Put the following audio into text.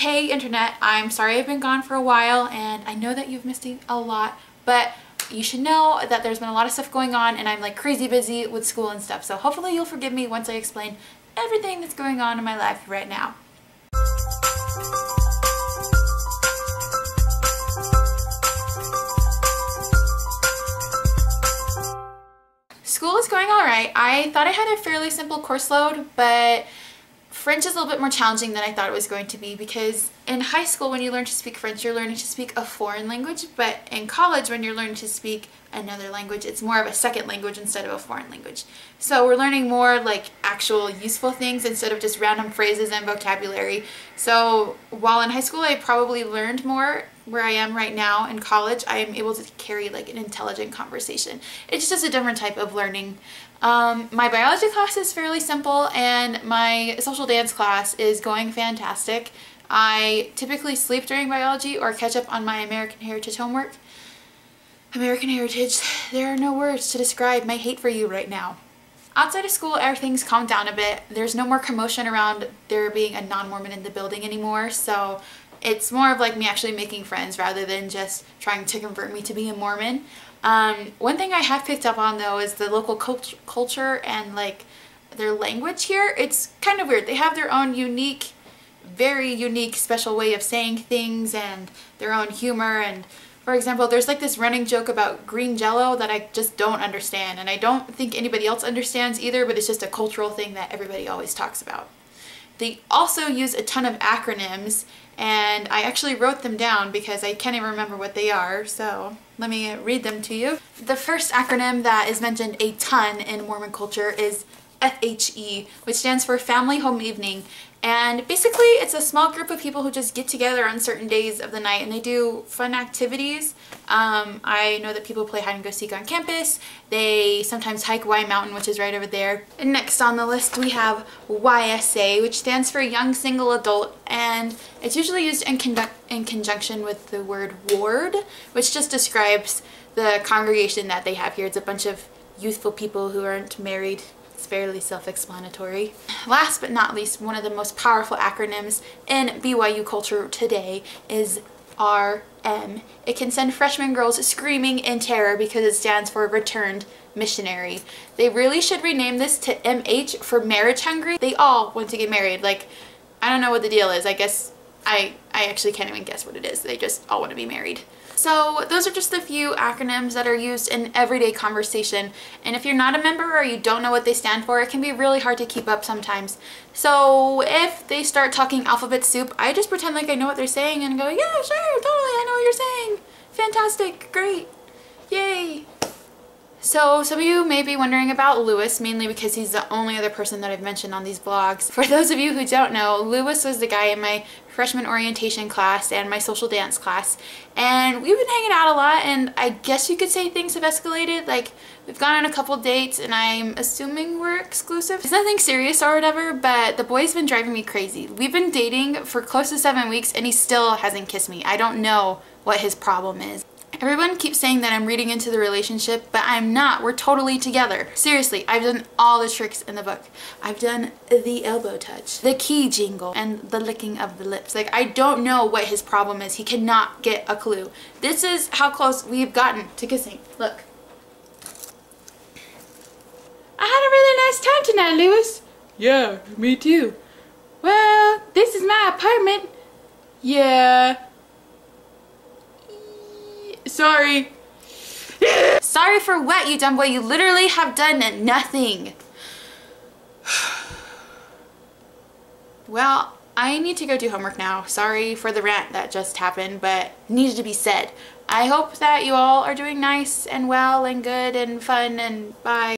Hey internet, I'm sorry I've been gone for a while and I know that you've missed me a lot, but you should know that there's been a lot of stuff going on and I'm like crazy busy with school and stuff, so hopefully you'll forgive me once I explain everything that's going on in my life right now. School is going alright. I thought I had a fairly simple course load, but French is a little bit more challenging than I thought it was going to be, because in high school when you learn to speak French, you're learning to speak a foreign language, but in college when you're learning to speak another language, it's more of a second language instead of a foreign language. So we're learning more like actual useful things instead of just random phrases and vocabulary. So while in high school I probably learned more, where I am right now in college, I am able to carry like an intelligent conversation. It's just a different type of learning. My biology class is fairly simple and my social dance class is going fantastic. I typically sleep during biology or catch up on my American Heritage homework. American Heritage, there are no words to describe my hate for you right now. Outside of school, everything's calmed down a bit. There's no more commotion around there being a non-Mormon in the building anymore, so it's more of like me actually making friends rather than just trying to convert me to be a Mormon. One thing I have picked up on though is the local culture and like their language here. It's kind of weird. They have their own unique, very unique special way of saying things and their own humor. And for example, there's like this running joke about green jello that I just don't understand, and I don't think anybody else understands either, but it's just a cultural thing that everybody always talks about. They also use a ton of acronyms, and I actually wrote them down because I can't even remember what they are, so let me read them to you. The first acronym that is mentioned a ton in Mormon culture is FHE, which stands for Family Home Evening. And basically it's a small group of people who just get together on certain days of the night and they do fun activities. I know that people play hide and go seek on campus. They sometimes hike Y Mountain, which is right over there. And next on the list we have YSA, which stands for Young Single Adult, and it's usually used in conjunction with the word ward, which just describes the congregation that they have here. It's a bunch of youthful people who aren't married. It's fairly self-explanatory. Last but not least, one of the most powerful acronyms in BYU culture today is RM. It can send freshman girls screaming in terror because it stands for Returned Missionary. They really should rename this to MH for Marriage Hungry. They all want to get married. Like, I don't know what the deal is. I guess I actually can't even guess what it is. They just all want to be married. So those are just a few acronyms that are used in everyday conversation, and if you're not a member or you don't know what they stand for, it can be really hard to keep up sometimes. So if they start talking alphabet soup, I just pretend like I know what they're saying and go, yeah, sure, totally, I know what you're saying. Fantastic, great, yay. So some of you may be wondering about Lewis, mainly because he's the only other person that I've mentioned on these vlogs. For those of you who don't know, Lewis was the guy in my freshman orientation class and my social dance class, and we've been hanging out a lot, and I guess you could say things have escalated. Like, we've gone on a couple dates and I'm assuming we're exclusive. It's nothing serious or whatever, but the boy's been driving me crazy. We've been dating for close to 7 weeks and he still hasn't kissed me. I don't know what his problem is. Everyone keeps saying that I'm reading into the relationship, but I'm not. We're totally together. Seriously, I've done all the tricks in the book. I've done the elbow touch, the key jingle, and the licking of the lips. Like, I don't know what his problem is. He cannot get a clue. This is how close we've gotten to kissing. Look. I had a really nice time tonight, Lewis. Yeah, me too. Well, this is my apartment. Yeah. Sorry. Sorry for what, you dumb boy? You literally have done nothing. Well, I need to go do homework now. Sorry for the rant that just happened, but it needed to be said. I hope that you all are doing nice and well and good and fun, and bye.